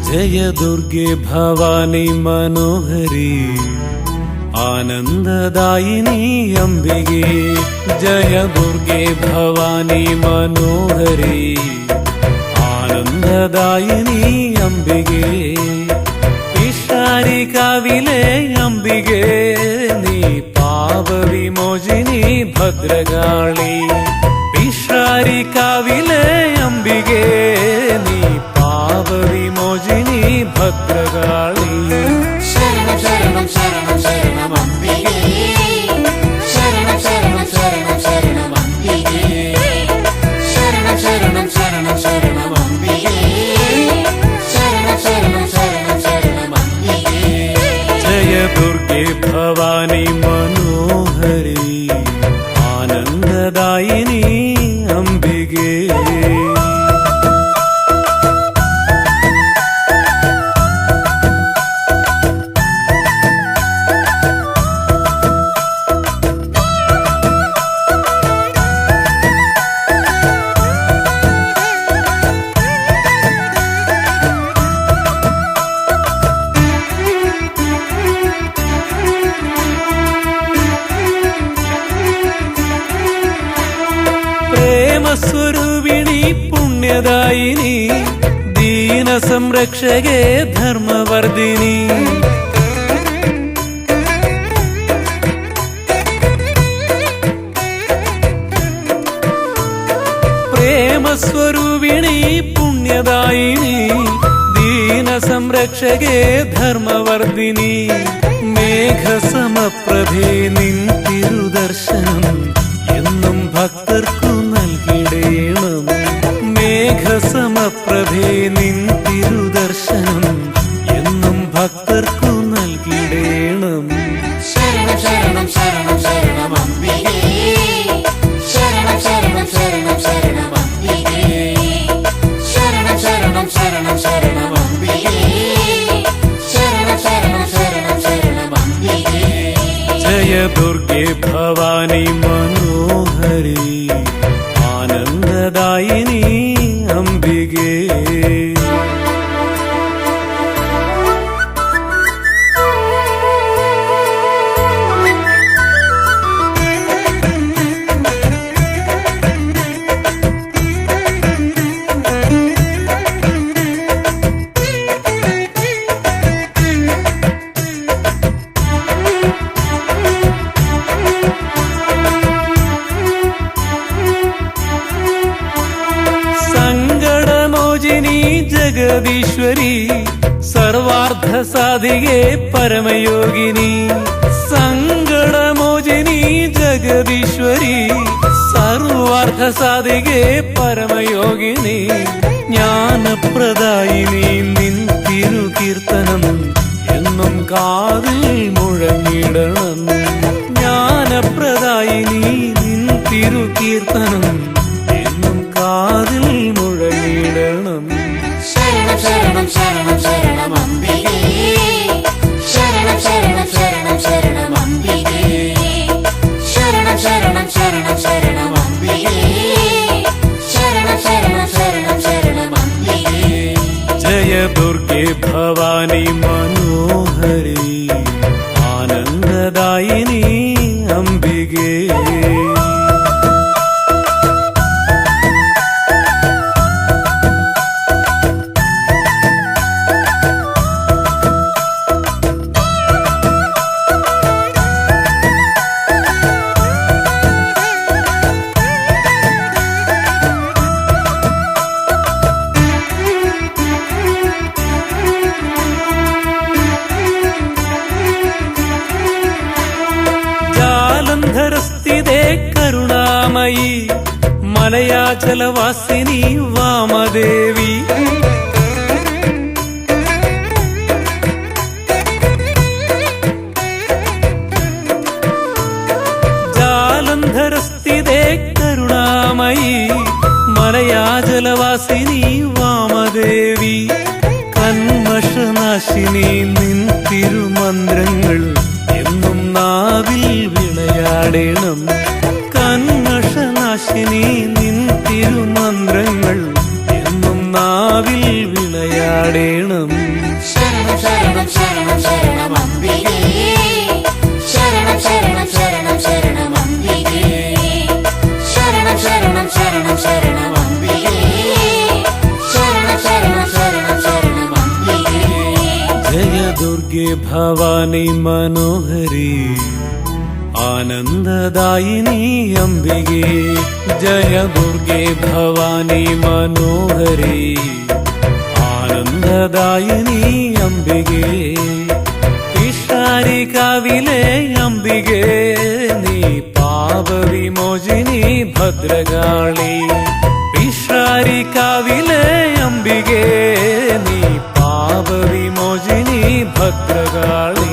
जय दुर्गे भवानी मनोहरी आनंददायिनी अंबिगे। जय दुर्गे भवानी मनोहरी आनंददायिनी अंबिगे। पिशारिकाविले अंबिगे नी पापविमोचिनी भद्रकाली। पिशारिकाविले अंबिगे नी पापविमोचिनी भद्रकाली। शरणं शरणं शरणं शरणं अंबिके। शरणं शरणं शरणं शरणं अंबिके। शरणं शरणं शरणं शरणं अंबिके। शरणं शरणं शरणं शरणं अंबिके। जय दुर्गे भवानी मनोहरी आनंददायिनी अंबिगे। स्वरूपिणी पुण्यदायिनी दीन संरक्षके धर्मवर्धिनी। प्रेम स्वरूपिणी पुण्यदायिनी दीन संरक्षके धर्मवर्धिनी। मेघ समप्रभे निन तिरुदर्शനം എന്നും ഭക്തർക്കു നൽകിടേണം। മേഘസമപ്രഭേ നിൻ തിരുദർശനം എന്നും ഭക്തർക്കു നൽകിടേണം। ശരണം ശരണം ശരണം ശരണം അംബികേ। ശരണം ശരണം ശരണം ശരണം അംബികേ। ശരണം ശരണം ശരണം ശരണം അംബികേ। ശരണം ശരണം ശരണം ശരണം അംബികേ। ജയ ദുർഗേ ഭവാനി മനോഹരി ആനന്ദദായിനി അംബികേ। ജഗദീശ്വരി സർവാർത്ഥ സാധികേ പരമയോഗിനി। സങ്കടമോചിനി ജഗദീശ്വരി സർവാർത്ഥ സാധികേ പരമയോഗിനി। ജ്ഞാനപ്രദായിനി നിൻ തിരുകീർത്തനം എന്നും കാതിൽ മുഴങ്ങിടണം। ജ്ഞാനപ്രദായിനി നിൻ തിരുകീർത്തനം എന്നും കാതിൽ മുഴങ്ങിടണം। ശരണം ശരണം ശരണം ശരണം അംബികേ। ശരണം ശരണം ശരണം ശരണം അംബികേ। ശരണം ശരണം ശരണം ശരണം അംബികേ। ശരണം ശരണം ശരണം ശരണം അംബികേ। ജയ ദുർഗേ ഭവാനി മനോഹരി ആനന്ദദായിനി അംബികേ। ധരസ്ഥിതേ കരുണാമയി മലയാചലവാസിനി വാമദേവി। ജാലന്ധരസ്ഥിതേ കരുണാമയി മലയാചലവാസിനി വാമദേവി। കന്മഷനാശിനി നിൻ തിരുമന്ത്രങ്ങൾ എന്നും നാവിൽ വിളയാടേണം। കന്മഷനാശിനി നിൻ തിരുമന്ത്രങ്ങൾ എന്നും നാവിൽ ദുർഗെ ഭവാനി മനോഹരി ആനന്ദദായിനി അംബികേ ജയ ദുർഗെ ഭവാനി മനോഹരി ആനന്ദദായിനി അംബികേ പിഷാരികാവിലെ അംബികേ നീ പാപവിമോചിനി ഭദ്രകാളി പിഷാരികാവിലെ അംബികേ നീ പാപവിമോചിനി ഭദ്രകാളി